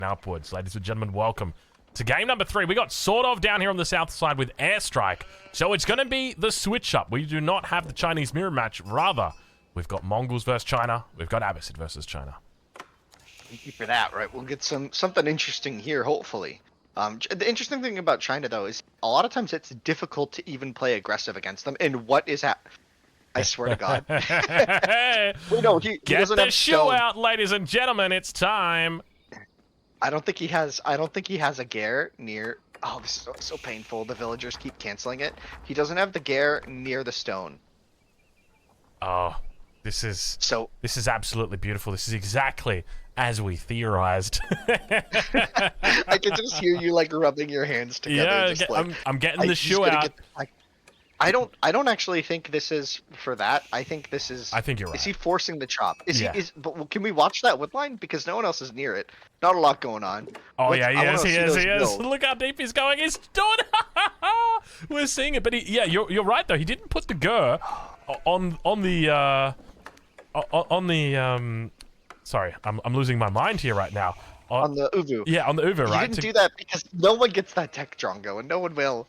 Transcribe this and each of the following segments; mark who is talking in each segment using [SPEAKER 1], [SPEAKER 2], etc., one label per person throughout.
[SPEAKER 1] upwards. Ladies and gentlemen, welcome to game number 3. We got SortOf down here on the south side with Airstrike. So it's going to be the switch-up. We do not have the Chinese mirror match. Rather, we've got Mongols versus China. We've got Abbasid versus China.
[SPEAKER 2] Thank you for that, right? We'll get something interesting here, hopefully. The interesting thing about China, though, is a lot of times it's difficult to even play aggressive against them. And what is happening? I swear to God. Wait, no, he
[SPEAKER 1] Get
[SPEAKER 2] doesn't
[SPEAKER 1] the
[SPEAKER 2] have
[SPEAKER 1] shoe
[SPEAKER 2] stone.
[SPEAKER 1] out, ladies and gentlemen. It's time.
[SPEAKER 2] I don't think he has a Gare near. Oh, this is so painful. The villagers keep canceling it. He doesn't have the Gare near the stone.
[SPEAKER 1] Oh, this is absolutely beautiful. This is exactly as we theorized.
[SPEAKER 2] I can just hear you like rubbing your hands together.
[SPEAKER 1] Yeah,
[SPEAKER 2] just like,
[SPEAKER 1] I'm getting the shoe out.
[SPEAKER 2] I don't actually think this is for that. I think this is.
[SPEAKER 1] I think you're right.
[SPEAKER 2] Is he forcing the chop?
[SPEAKER 1] Yeah.
[SPEAKER 2] But can we watch that wood line? Because no one else is near it. Not a lot going on.
[SPEAKER 1] Oh yeah, he is. Look how deep he's going. He's doing it. We're seeing it, but you're right though. He didn't put the Gur on the. Sorry, I'm losing my mind here right now.
[SPEAKER 2] On the Uvu.
[SPEAKER 1] Yeah, on the Uvu, right?
[SPEAKER 2] He didn't do that because no one gets that tech, Drongo, and no one will.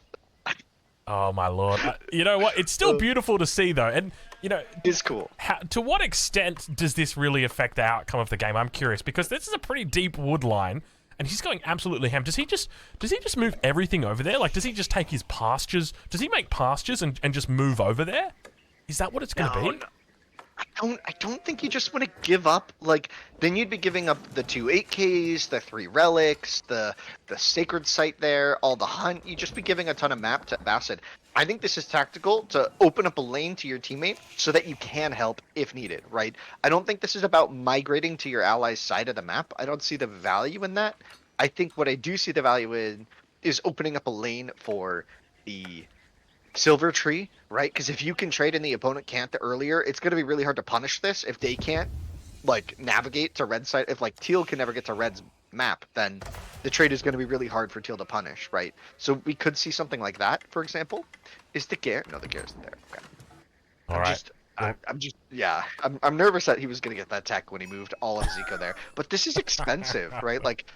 [SPEAKER 1] Oh my lord! You know what? It's still beautiful to see though, and you know,
[SPEAKER 2] it's cool.
[SPEAKER 1] To what extent does this really affect the outcome of the game? I'm curious because this is a pretty deep wood line, and he's going absolutely ham. Does he just move everything over there? Like, does he just take his pastures? Does he make pastures and just move over there? Is that what it's going to be?
[SPEAKER 2] No. I don't think you just want to give up. Like, then you'd be giving up the 2 8Ks, the 3 relics, the sacred site there, all the hunt. You'd just be giving a ton of map to Abbasid. I think this is tactical to open up a lane to your teammate so that you can help if needed, right? I don't think this is about migrating to your ally's side of the map. I don't see the value in that. I think what I do see the value in is opening up a lane for the silver tree, right? Because if you can trade and the opponent can't earlier, it's going to be really hard to punish this if they can't like navigate to red side. If like teal can never get to red's map, then the trade is going to be really hard for teal to punish, right? So we could see something like that, for example. Is the Gare? No, the Gare isn't there. Okay. I'm nervous that he was going to get that tech when he moved all of Zico there. But this is expensive, right? Like,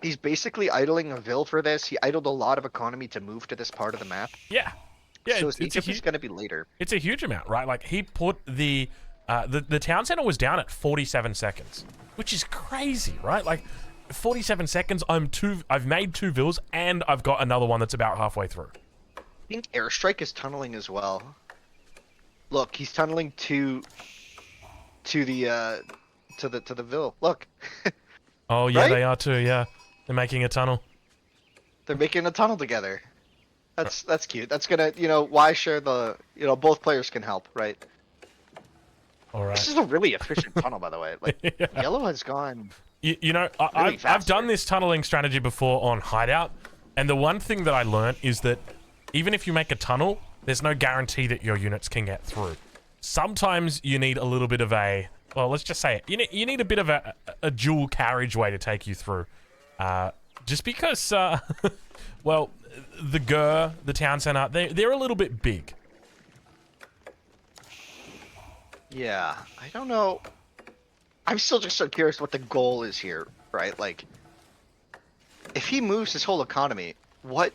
[SPEAKER 2] he's basically idling a Vil for this. He idled a lot of economy to move to this part of the map.
[SPEAKER 1] Yeah. Yeah,
[SPEAKER 2] so it's going to be later.
[SPEAKER 1] It's a huge amount, right? Like, he put the town center was down at 47 seconds, which is crazy, right? Like, 47 seconds, I've made 2 Vils, and I've got another one that's about halfway through.
[SPEAKER 2] I think Airstrike is tunneling as well. Look, he's tunneling to the Vil. Look.
[SPEAKER 1] Oh yeah,
[SPEAKER 2] right?
[SPEAKER 1] They are too. Yeah, they're making a tunnel.
[SPEAKER 2] They're making a tunnel together. That's cute. That's gonna, why share the, both players can help, right?
[SPEAKER 1] All right.
[SPEAKER 2] This is a really efficient tunnel, by the way. Like, yeah. Yellow has gone.
[SPEAKER 1] I've done this tunneling strategy before on Hideout, and the one thing that I learned is that even if you make a tunnel, there's no guarantee that your units can get through. Sometimes you need a little bit of a, well, let's just say it. You need a bit of a dual carriageway to take you through. Just because, well, the Gur, the town center, they're a little bit big.
[SPEAKER 2] Yeah, I don't know. I'm still just so curious what the goal is here, right? Like, if he moves his whole economy, what?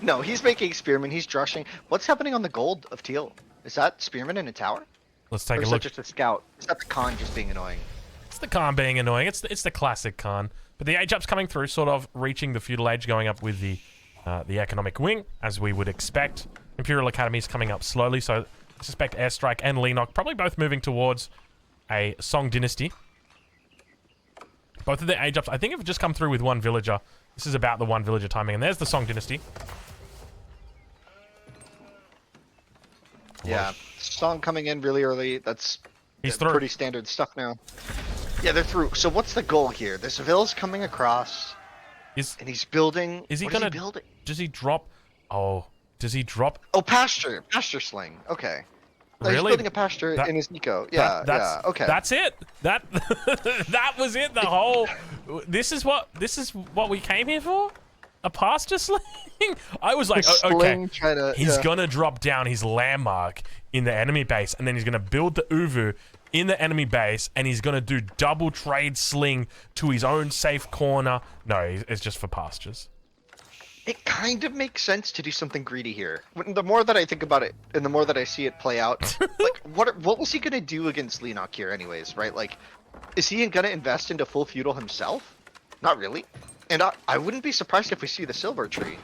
[SPEAKER 2] No, he's making Spearman, he's drushing. What's happening on the gold of teal? Is that Spearman in a tower?
[SPEAKER 1] Let's take a look.
[SPEAKER 2] Or is that just a scout? Is that the Khan just being annoying?
[SPEAKER 1] It's the Khan being annoying. It's the classic Khan. But the age up's coming through, sort of reaching the feudal age, going up with the economic wing, as we would expect. Imperial Academy's coming up slowly, so I suspect Airstrike and Leenock probably both moving towards a Song Dynasty. Both of the age ups, I think, have just come through with one villager. This is about the one villager timing, and there's the Song Dynasty.
[SPEAKER 2] Yeah, Song coming in really early. That's pretty standard stuff now. Yeah, they're through. So what's the goal here? This Vil's coming across, and he's building.
[SPEAKER 1] Is he
[SPEAKER 2] what
[SPEAKER 1] gonna?
[SPEAKER 2] Is he building?
[SPEAKER 1] Does he drop? Oh, does he drop?
[SPEAKER 2] Oh, pasture sling. Okay. No,
[SPEAKER 1] Really?
[SPEAKER 2] He's building a pasture in his Nico. Yeah, yeah. Okay.
[SPEAKER 1] That's it. That was it. The whole. This is what we came here for. A pasture sling. I was like, okay, he's gonna drop down his landmark in the enemy base, and then he's gonna build the Uvu in the enemy base, and he's going to do double trade sling to his own safe corner. No, it's just for pastures.
[SPEAKER 2] It kind of makes sense to do something greedy here. The more that I think about it, and the more that I see it play out, like, what was he gonna do against Leenock here, anyways? Right? Like, is he gonna invest into full feudal himself? Not really. And I wouldn't be surprised if we see the silver tree.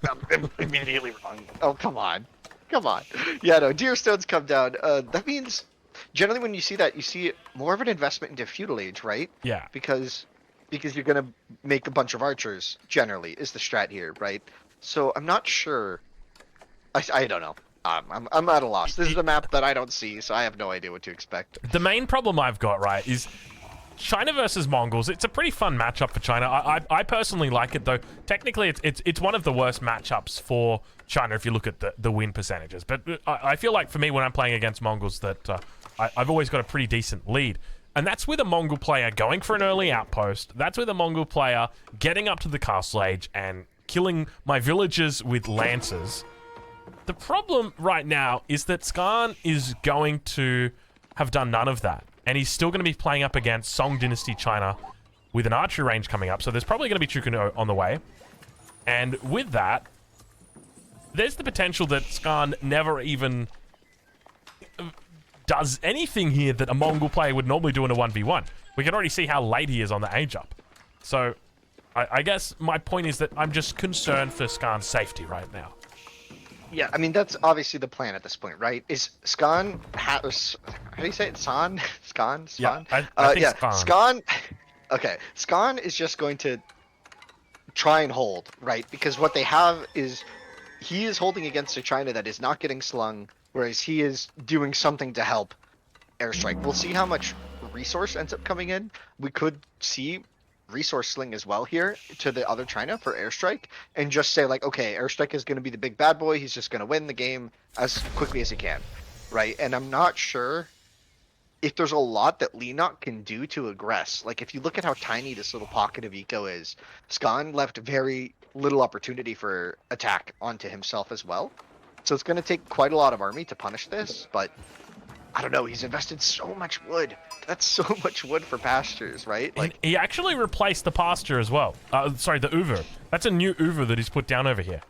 [SPEAKER 2] I'm immediately wrong. Oh, come on. Come on. Yeah, no, deer stones come down. That means, generally when you see that, you see more of an investment into feudal age, right?
[SPEAKER 1] Yeah.
[SPEAKER 2] Because you're gonna make a bunch of archers, generally, is the strat here, right? So I'm not sure. I don't know. I'm at a loss. This is a map that I don't see, so I have no idea what to expect.
[SPEAKER 1] The main problem I've got, right, is China versus Mongols. It's a pretty fun matchup for China. I personally like it, though. Technically, it's one of the worst matchups for China if you look at the win percentages. But I feel like for me, when I'm playing against Mongols, that I've always got a pretty decent lead. And that's with a Mongol player going for an early outpost. That's with a Mongol player getting up to the castle age and killing my villagers with lances. The problem right now is that Skarn is going to have done none of that. And he's still going to be playing up against Song Dynasty China with an archery range coming up. So there's probably going to be Chukuno on the way. And with that, there's the potential that Skarn never even does anything here that a Mongol player would normally do in a 1v1. We can already see how late he is on the age up. So I guess my point is that I'm just concerned for Skarn's safety right now.
[SPEAKER 2] Yeah, I mean, that's obviously the plan at this point, right? Is Skarn, how do you say it? Skarn? Skarn?
[SPEAKER 1] Yeah, I think
[SPEAKER 2] yeah,
[SPEAKER 1] Skarn.
[SPEAKER 2] Okay, Skarn is just going to try and hold, right? Because what they have is, he is holding against a China that is not getting slung, whereas he is doing something to help airstrike. We'll see how much resource ends up coming in. We could see resource sling as well here to the other China for airstrike, and just say like, okay, airstrike is going to be the big bad boy. He's just going to win the game as quickly as he can, right? And I'm not sure if there's a lot that Leenock can do to aggress. Like, if you look at how tiny this little pocket of eco is, Skarn left very little opportunity for attack onto himself as well. So it's going to take quite a lot of army to punish this, but I don't know. He's invested so much wood. That's so much wood for pastures, right? Like,
[SPEAKER 1] he actually replaced the pasture as well. Sorry, the Uber. That's a new Uber that he's put down over here.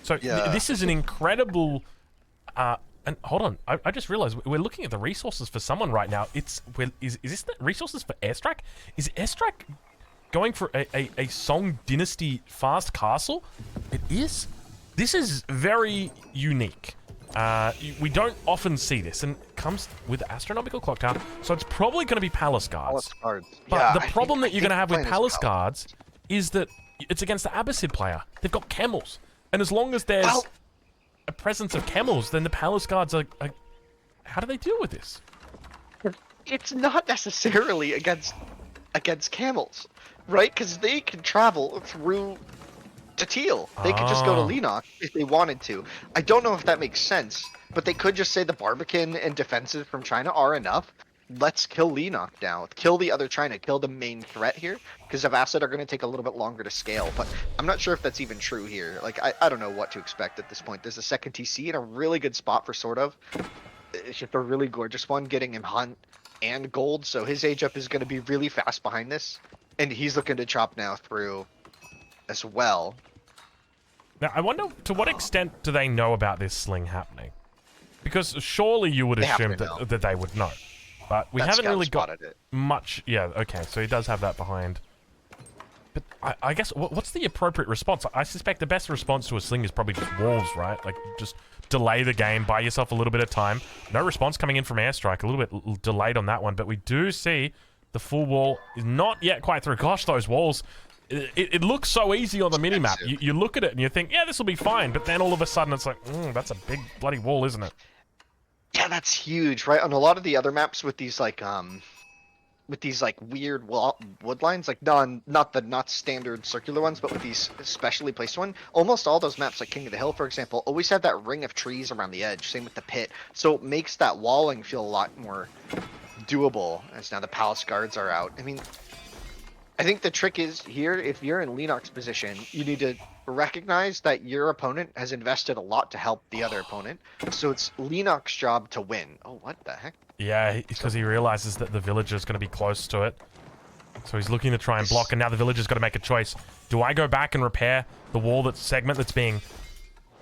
[SPEAKER 1] So
[SPEAKER 2] yeah.
[SPEAKER 1] This is an incredible... and hold on, I just realized we're looking at the resources for someone right now. Is this the resources for airstrike? Is airstrike going for a Song Dynasty fast castle? It is. This is very unique. We don't often see this, and it comes with astronomical clock tower, so it's probably going to be palace guards. But
[SPEAKER 2] yeah,
[SPEAKER 1] the problem that you're going to have with palace
[SPEAKER 2] power.
[SPEAKER 1] guards is that it's against the Abbasid player. They've got camels, and as long as there's a presence of camels, then the palace guards are how do they deal with this?
[SPEAKER 2] It's not necessarily against camels, right? Because they can travel through to Teal. They could just go to Leenock if they wanted to. I don't know if that makes sense, but they could just say the Barbican and defenses from China are enough. Let's kill Leenock now. Kill the other China. Kill the main threat here, because Avacid are going to take a little bit longer to scale. But I'm not sure if that's even true here. Like, I don't know what to expect at this point. There's a second TC in a really good spot for SortOf. It's just a really gorgeous one, getting him hunt and gold. So his age up is going to be really fast behind this, and he's looking to chop now through as well.
[SPEAKER 1] Now, I wonder to what extent do they know about this sling happening? Because surely you would assume that they would know. But we haven't really got much... Yeah, okay, so he does have that behind. But I guess, what's the appropriate response? I suspect the best response to a sling is probably just walls, right? Like, just delay the game, buy yourself a little bit of time. No response coming in from airstrike, a little bit delayed on that one. But we do see the full wall is not yet quite through. Gosh, those walls... It looks so easy on the minimap. You look at it and you think, yeah, this will be fine. But then all of a sudden it's like, that's a big bloody wall, isn't it?
[SPEAKER 2] Yeah, that's huge, right? On a lot of the other maps with these like weird wood lines, like not standard circular ones, but with these specially placed one, almost all those maps, like King of the Hill, for example, always have that ring of trees around the edge. Same with the pit. So it makes that walling feel a lot more doable as now the palace guards are out. I mean, I think the trick is here, if you're in Leenock's position, you need to recognize that your opponent has invested a lot to help the other opponent. So it's Leenock's job to win. Oh, what the heck?
[SPEAKER 1] Yeah, because he realizes that the villager's going to be close to it. So he's looking to try and block, and now the villager's got to make a choice. Do I go back and repair the wall segment that's being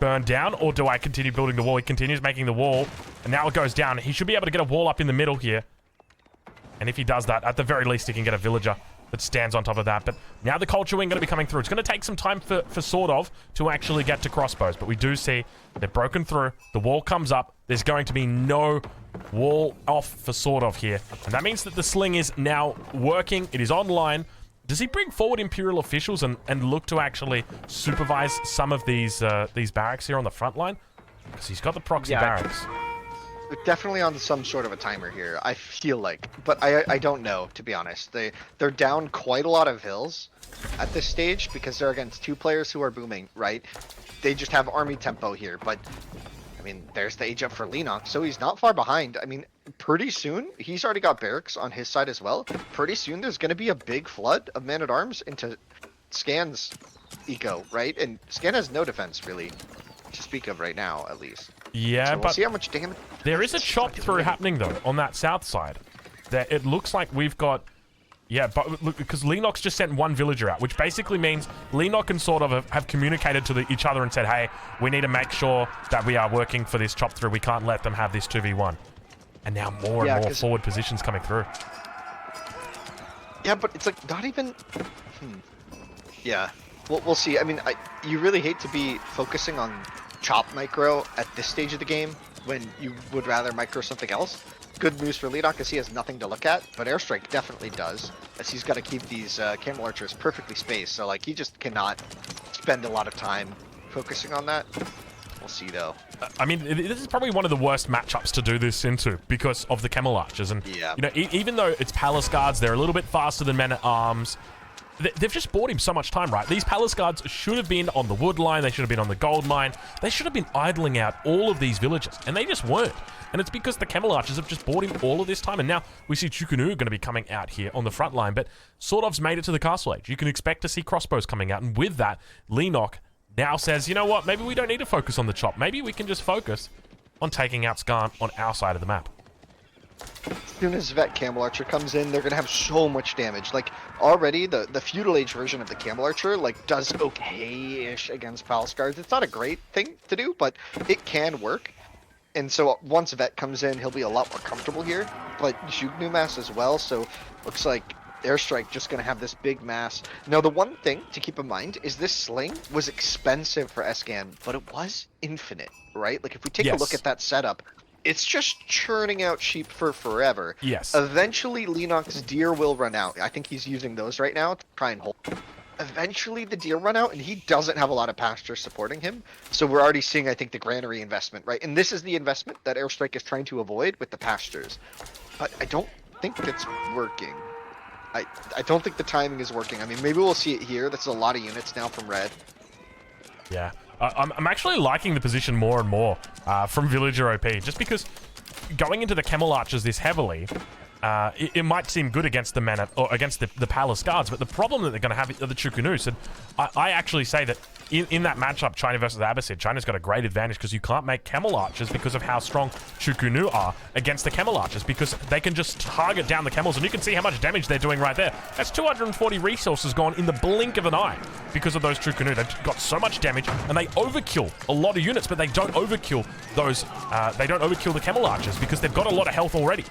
[SPEAKER 1] burned down, or do I continue building the wall? He continues making the wall, and now it goes down. He should be able to get a wall up in the middle here. And if he does that, at the very least, he can get a villager that stands on top of that. But now the culture wing going to be coming through. It's going to take some time for SortOf to actually get to crossbows. But we do see they're broken through. The wall comes up. There's going to be no wall off for SortOf here. And that means that the sling is now working. It is online. Does he bring forward Imperial officials and look to actually supervise some of these barracks here on the front line? Because he's got the proxy barracks.
[SPEAKER 2] Definitely on some sort of a timer here, I feel like, but I don't know, to be honest. They're down quite a lot of hills at this stage because they're against 2 players who are booming, right? They just have army tempo here, but I mean, there's the age up for Leenock, so he's not far behind. I mean, pretty soon, he's already got barracks on his side as well. Pretty soon, there's going to be a big flood of man-at-arms into Scan's eco, right? And Scan has no defense, really, to speak of right now, at least.
[SPEAKER 1] Yeah,
[SPEAKER 2] so we'll
[SPEAKER 1] but
[SPEAKER 2] see how much damage.
[SPEAKER 1] There is a chop through happening, though, on that south side. That it looks like we've got... Yeah, but look, because Leenock's just sent 1 villager out, which basically means Leenock and SortOf have communicated to each other and said, hey, we need to make sure that we are working for this chop through. We can't let them have this 2v1. And now more and more forward positions coming through.
[SPEAKER 2] Yeah, but it's like not even... Yeah, we'll see. I mean, you really hate to be focusing on chop micro at this stage of the game when you would rather micro something else. Good news for Leenock as he has nothing to look at, but Airstrike definitely does, as he's got to keep these camel archers perfectly spaced, so like he just cannot spend a lot of time focusing on that. We'll see though.
[SPEAKER 1] I mean, this is probably one of the worst matchups to do this into because of the camel archers, and you know, even though it's palace guards, they're a little bit faster than men at arms. They've just bought him so much time, right? These palace guards should have been on the wood line. They should have been on the gold mine. They should have been idling out all of these villages, and they just weren't. And it's because the camel archers have just bought him all of this time, and now we see Chukunu going to be coming out here on the front line, but SortOf's made it to the castle age. You can expect to see crossbows coming out, and with that, Leenock now says, you know what, maybe we don't need to focus on the chop. Maybe we can just focus on taking out Skarn on our side of the map.
[SPEAKER 2] As soon as Vet Camel Archer comes in, they're gonna have so much damage. Like already, the feudal age version of the Camel Archer like does okay-ish against palace guards. It's not a great thing to do, but it can work. And so once Vet comes in, he'll be a lot more comfortable here. But Jugnu mass as well, so looks like Airstrike just gonna have this big mass. Now the one thing to keep in mind is this sling was expensive for Escan, but it was infinite, right? Like if we take a look at that setup, it's just churning out sheep for forever.
[SPEAKER 1] Yes.
[SPEAKER 2] Eventually, Leenock's deer will run out. I think he's using those right now to try and hold. Eventually, the deer run out, and he doesn't have a lot of pasture supporting him. So we're already seeing, I think, the granary investment, right? And this is the investment that Airstrike is trying to avoid with the pastures. But I don't think it's working. I don't think the timing is working. I mean, maybe we'll see it here. That's a lot of units now from Red.
[SPEAKER 1] Yeah. I'm actually liking the position more and more from Villager OP, just because going into the Camel Archers this heavily, it might seem good against the men or against the Palace Guards, but the problem that they're going to have are the Chukunus. And I actually say that in that matchup, China versus Abbasid, China's got a great advantage because you can't make Camel Archers because of how strong Chukunu are against the Camel Archers, because they can just target down the camels, and you can see how much damage they're doing right there. That's 240 resources gone in the blink of an eye because of those Chukunu. They've got so much damage, and they overkill a lot of units, but they don't overkill those. They don't overkill the Camel Archers because they've got a lot of health already.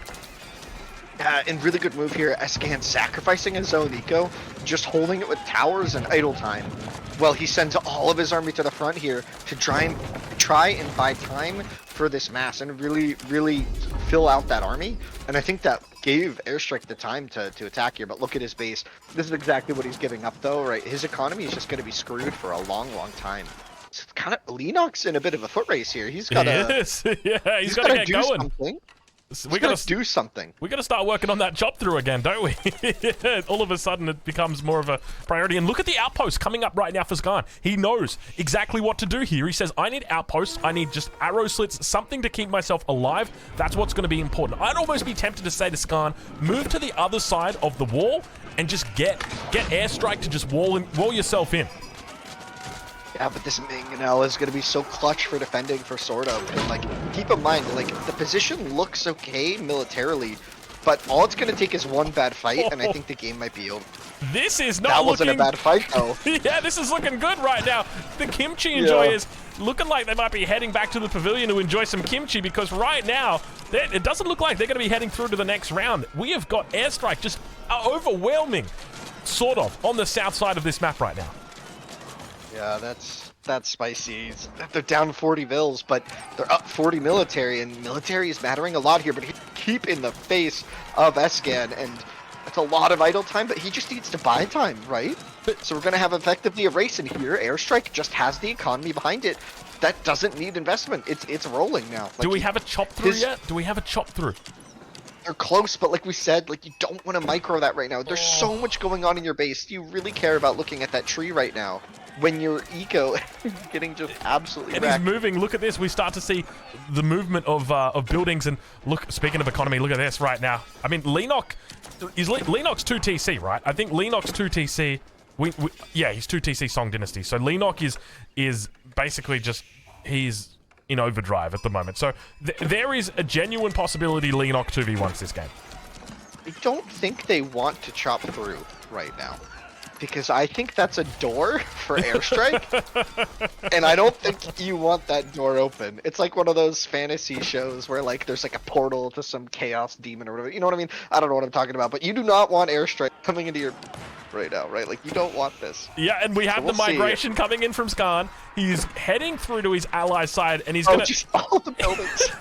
[SPEAKER 2] And really good move here, Escan sacrificing his own eco, just holding it with towers and idle time. Well, he sends all of his army to the front here to try and buy time for this mass and really fill out that army. And I think that gave Airstrike the time to attack here, but look at his base. This is exactly what he's giving up though, right? His economy is just going to be screwed for a long time. So it's kind of, Leenock's in a bit of a foot race here. He's got to
[SPEAKER 1] yeah, he's got to get going.
[SPEAKER 2] Something.
[SPEAKER 1] we gotta
[SPEAKER 2] do something.
[SPEAKER 1] We gotta start working on that chop through again, don't we? All of a sudden, it becomes more of a priority. And look at the outpost coming up right now for Skarn. He knows exactly what to do here. He says, I need outposts. I need just arrow slits, something to keep myself alive. That's what's going to be important. I'd almost be tempted to say to Skarn, move to the other side of the wall and just get airstrike to just wall yourself in.
[SPEAKER 2] Yeah, but this Mangonel is going to be so clutch for defending for SortOf. And, like, keep in mind, like, the position looks okay militarily, but all it's going to take is one bad fight, and I think the game might be over.
[SPEAKER 1] This is not
[SPEAKER 2] That wasn't a bad fight, though.
[SPEAKER 1] Yeah, this is looking good right now. The Kimchi enjoyers looking like they might be heading back to the pavilion to enjoy some kimchi, because right now, it doesn't look like they're going to be heading through to the next round. We have got airstrike just overwhelming SortOf on the south side of this map right now.
[SPEAKER 2] Yeah, that's spicy. They're down 40 vils, but they're up 40 military, and military is mattering a lot here, but he keep in the face of Escan, and that's a lot of idle time, but he just needs to buy time, right? So we're going to have effectively a race in here. Airstrike just has the economy behind it. That doesn't need investment. It's rolling now. Like,
[SPEAKER 1] do we have a chop through yet? Do we have a chop through?
[SPEAKER 2] They're close, but like we said, like, you don't want to micro that right now. There's so much going on in your base. Do you really care about looking at that tree right now when your eco is getting just absolutely wrecked?
[SPEAKER 1] And he's moving. Look at this. We start to see the movement of buildings. And look, speaking of economy, look at this right now. I mean, Leenock is Leenock's 2 TC, right? I think Leenock's 2 TC. Yeah, he's 2 TC Song Dynasty. So Leenock is basically just he's in overdrive at the moment. So there is a genuine possibility Leenock 2v1s this game.
[SPEAKER 2] I don't think they want to chop through right now, because I think that's a door for airstrike, and I don't think you want that door open. It's like one of those fantasy shows where, like, there's like a portal to some chaos demon or whatever. You know what I mean? I don't know what I'm talking about, but you do not want airstrike coming into your right now, right? Like, you don't want this.
[SPEAKER 1] Yeah, and we have the migration coming in from Skarn. He's heading through to his ally side, and he's gonna
[SPEAKER 2] just all the buildings.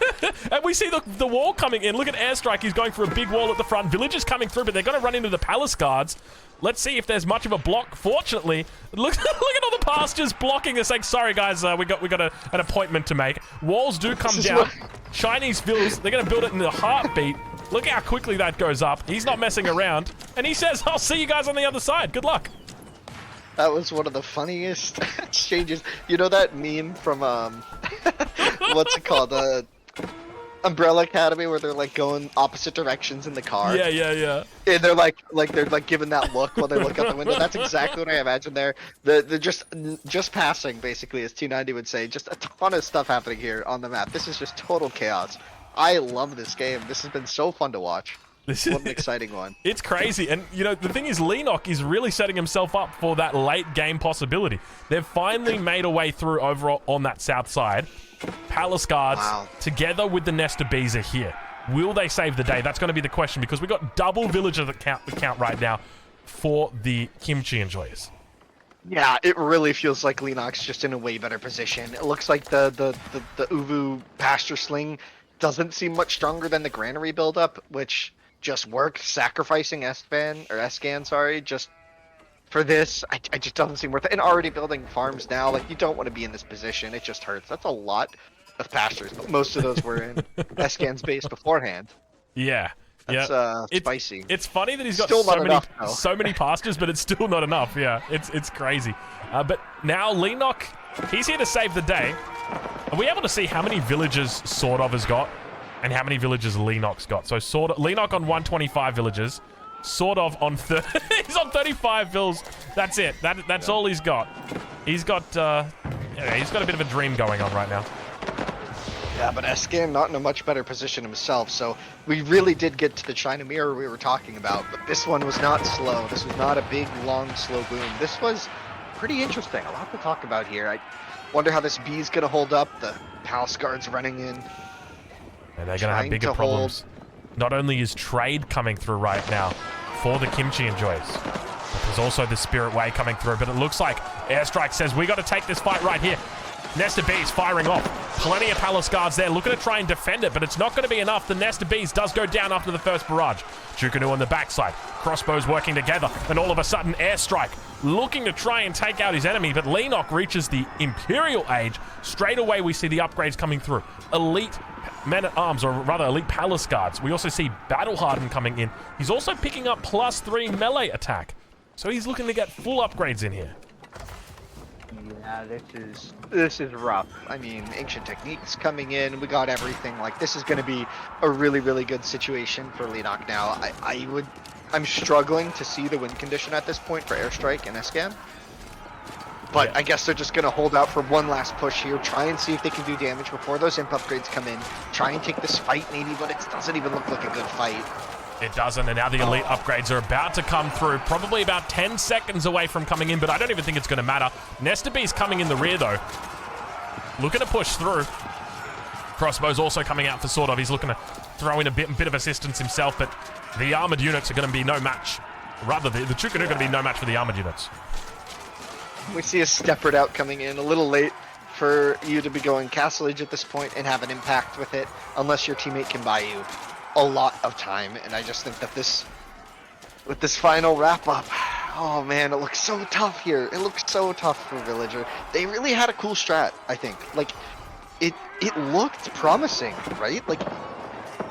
[SPEAKER 1] And we see the wall coming in. Look at airstrike. He's going for a big wall at the front. Villagers coming through, but they're going to run into the palace guards. Let's see if there's much of a block. Fortunately, look at all the pastures blocking us. Like, sorry guys, we got an appointment to make. Walls do come down. Chinese villas, they're going to build it in a heartbeat. Look how quickly that goes up. He's not messing around, and he says, "I'll see you guys on the other side. Good luck."
[SPEAKER 2] That was one of the funniest exchanges. You know that meme from what's it called? Umbrella Academy, where they're like going opposite directions in the car.
[SPEAKER 1] Yeah.
[SPEAKER 2] And they're like giving that look while they look out the window. That's exactly what I imagine there. The just passing, basically, as 290 would say. Just a ton of stuff happening here on the map. This is just total chaos. I love this game. This has been so fun to watch. What an exciting one.
[SPEAKER 1] It's crazy. And, you know, the thing is, Leenock is really setting himself up for that late game possibility. They've finally made a way through over on that south side. Palace guards, together with the Nest of Bees, are here. Will they save the day? That's going to be the question, because we've got double villager count right now for the Kimchi enjoyers.
[SPEAKER 2] Yeah, it really feels like Leenock's just in a way better position. It looks like the Uvu pasture sling doesn't seem much stronger than the granary buildup, which just worked. Sacrificing Escan, sorry, just for this, I just doesn't seem worth it. And already building farms now, like, you don't want to be in this position. It just hurts. That's a lot of pastures, but most of those were in Escan's base beforehand.
[SPEAKER 1] Yeah.
[SPEAKER 2] That's spicy.
[SPEAKER 1] It's funny that he's got
[SPEAKER 2] still
[SPEAKER 1] so many pastures, but it's still not enough. Yeah, it's crazy. But now Leenock, he's here to save the day. Are we able to see how many villages SortOf has got and how many villages Leenock's got? So Leenock on 125 villages, SortOf on he's on 35 vills. That's it. That's all he's got. He's got he's got a bit of a dream going on right now.
[SPEAKER 2] Yeah, but Escan not in a much better position himself, so we really did get to the China mirror we were talking about, but this one was not slow. This was not a big, long, slow boom. This was pretty interesting. A lot to talk about here. I wonder how this B's going to hold up. The Palace Guards running in.
[SPEAKER 1] And they're going to have bigger problems. Not only is trade coming through right now for the Kimchi enjoys, but there's also the Spirit Way coming through, but it looks like Airstrike says, we got to take this fight right here. Nest of Bees firing off. Plenty of Palace Guards there looking to try and defend it, but it's not going to be enough. The Nest of Bees does go down after the first barrage. Jukanu on the backside. Crossbows working together, and all of a sudden Airstrike looking to try and take out his enemy, but Leenock reaches the Imperial Age. Straight away we see the upgrades coming through. Elite men-at-arms, or rather elite palace guards. We also see Battle Harden coming in. He's also picking up +3 melee attack. So he's looking to get full upgrades in here.
[SPEAKER 2] Yeah, this is rough. I mean, ancient techniques coming in. We got everything. Like, this is going to be a really, really good situation for Leenock now. I'm struggling to see the win condition at this point for airstrike and Escan. But yeah. I guess they're just going to hold out for one last push here, try and see if they can do damage before those imp upgrades come in, try and take this fight maybe, but it doesn't even look like a good fight.
[SPEAKER 1] It doesn't, and now the elite upgrades are about to come through, probably about 10 seconds away from coming in, but I don't even think it's going to matter. Nesta B's coming in the rear, though. Looking to push through. Crossbow's also coming out for SortOf. He's looking to throw in a bit of assistance himself, but the armored units are going to be no match. Rather, the Trukanu are going to be no match for the armored units.
[SPEAKER 2] We see a Steppered out coming in a little late for you to be going Castle Age at this point and have an impact with it, unless your teammate can buy you a lot of time. And I just think that with this final wrap up, oh man, it looks so tough here. It looks so tough for Villager. They really had a cool strat, I think. Like, it looked promising, right? Like,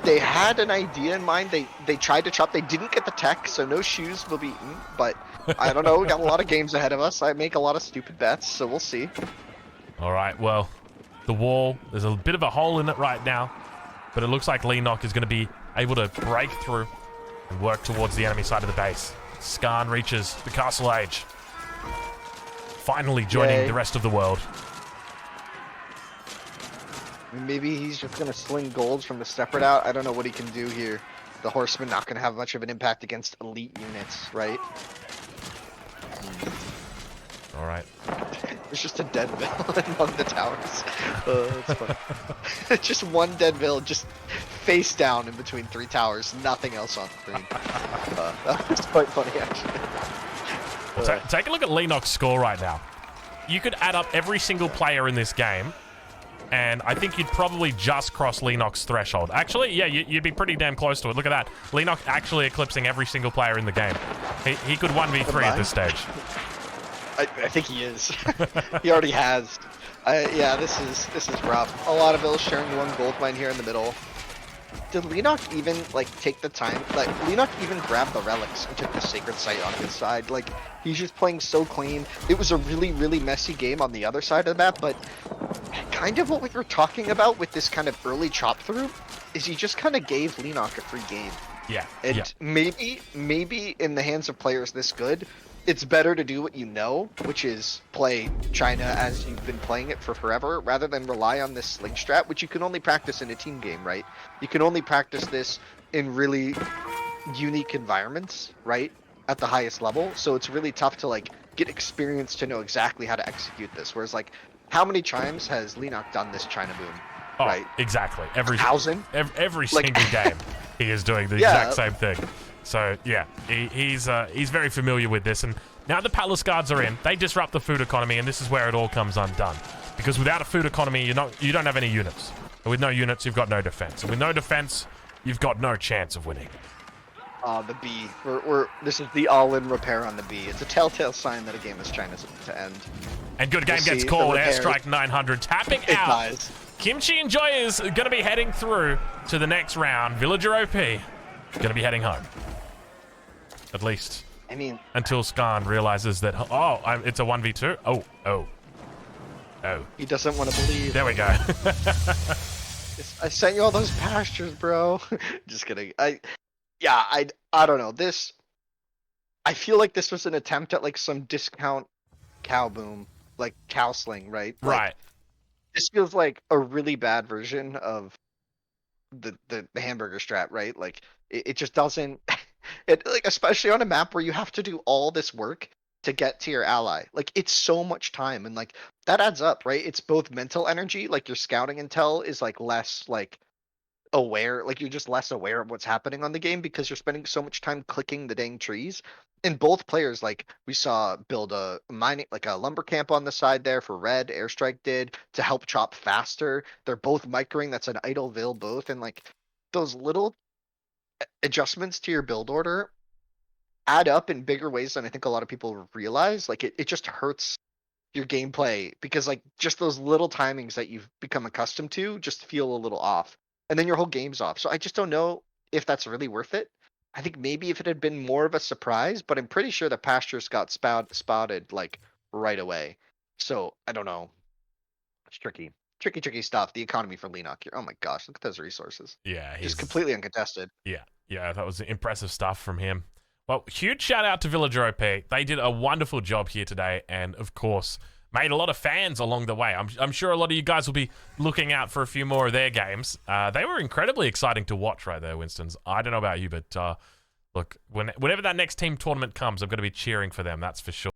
[SPEAKER 2] they had an idea in mind. They tried to chop. They didn't get the tech, so no shoes will be eaten. But I don't know. We got a lot of games ahead of us. I make a lot of stupid bets, so we'll see.
[SPEAKER 1] All right. Well, the wall. There's a bit of a hole in it right now, but it looks like Leenock is going to be able to break through and work towards the enemy side of the base. Skarn reaches the Castle Age, finally joining the rest of the world.
[SPEAKER 2] Maybe he's just going to sling golds from the Steppered out. I don't know what he can do here. The Horseman not going to have much of an impact against elite units, right?
[SPEAKER 1] All right.
[SPEAKER 2] There's just a dead villain among the towers. That's funny. Just one dead villain, just face down in between 3 towers. Nothing else on screen. That was quite funny, actually.
[SPEAKER 1] Well, take a look at Leenock's score right now. You could add up every single player in this game, and I think you'd probably just cross Leenock's threshold. Actually, yeah, you'd be pretty damn close to it. Look at that. Leenock actually eclipsing every single player in the game. He could 1v3 at this stage.
[SPEAKER 2] I think he is. He already has. Yeah, this is rough. A lot of Bills sharing one gold mine here in the middle. Did Leenock even take the time? Like, Leenock even grabbed the relics and took the sacred site on his side. Like, he's just playing so clean. It was a really, really messy game on the other side of the map, but kind of what we were talking about with this kind of early chop through is he just kind of gave Leenock a free game.
[SPEAKER 1] Yeah.
[SPEAKER 2] And maybe in the hands of players this good, it's better to do what you know, which is play China as you've been playing it for forever, rather than rely on this sling strat, which you can only practice in a team game, right? You can only practice this in really unique environments, right? At the highest level. So it's really tough to get experience to know exactly how to execute this. Whereas how many times has Leenock done this China boom?
[SPEAKER 1] Oh,
[SPEAKER 2] right?
[SPEAKER 1] Exactly. Every
[SPEAKER 2] 1,000?
[SPEAKER 1] Every single game he is doing the exact same thing. So yeah, he's very familiar with this, and now the palace guards are in. They disrupt the food economy, and this is where it all comes undone. Because without a food economy, you don't have any units. And with no units, you've got no defense. And with no defense, you've got no chance of winning.
[SPEAKER 2] The B. This is the all-in repair on the B. It's a telltale sign that a game is trying to end.
[SPEAKER 1] And good game gets called. Airstrike 900 tapping out.
[SPEAKER 2] Dies.
[SPEAKER 1] Kimchi jjigae is going to be heading through to the next round. Villager OP going to be heading home. At least.
[SPEAKER 2] I mean,
[SPEAKER 1] until Skarn realizes that, it's a 1v2? Oh.
[SPEAKER 2] He doesn't want to believe.
[SPEAKER 1] There we go.
[SPEAKER 2] I sent you all those pastures, bro. Just kidding. I don't know. I feel like this was an attempt at some discount cow boom, cow sling, right?
[SPEAKER 1] Right.
[SPEAKER 2] This feels like a really bad version of the hamburger strat, right? It just doesn't. It especially on a map where you have to do all this work to get to your ally. It's so much time, and that adds up, right? It's both mental energy, your scouting intel is less aware, you're just less aware of what's happening on the game because you're spending so much time clicking the dang trees. And both players, we saw build a mining, a lumber camp on the side there for red. Airstrike did to help chop faster. They're both microing. That's an idle veil both, and those little adjustments to your build order add up in bigger ways than I think a lot of people realize. It just hurts your gameplay because just those little timings that you've become accustomed to just feel a little off. and then your whole game's off. So I just don't know if that's really worth it. I think maybe if it had been more of a surprise, but I'm pretty sure the pastures got spotted like right away. So I don't know. It's tricky. Tricky stuff. The economy for Leenock here. Oh my gosh, look at those resources.
[SPEAKER 1] Yeah,
[SPEAKER 2] Just completely uncontested.
[SPEAKER 1] Yeah, that was impressive stuff from him. Well, huge shout out to Villager OP. They did a wonderful job here today, and of course, made a lot of fans along the way. I'm sure a lot of you guys will be looking out for a few more of their games. They were incredibly exciting to watch right there, Winstons. I don't know about you, but look, whenever that next team tournament comes, I'm going to be cheering for them, that's for sure.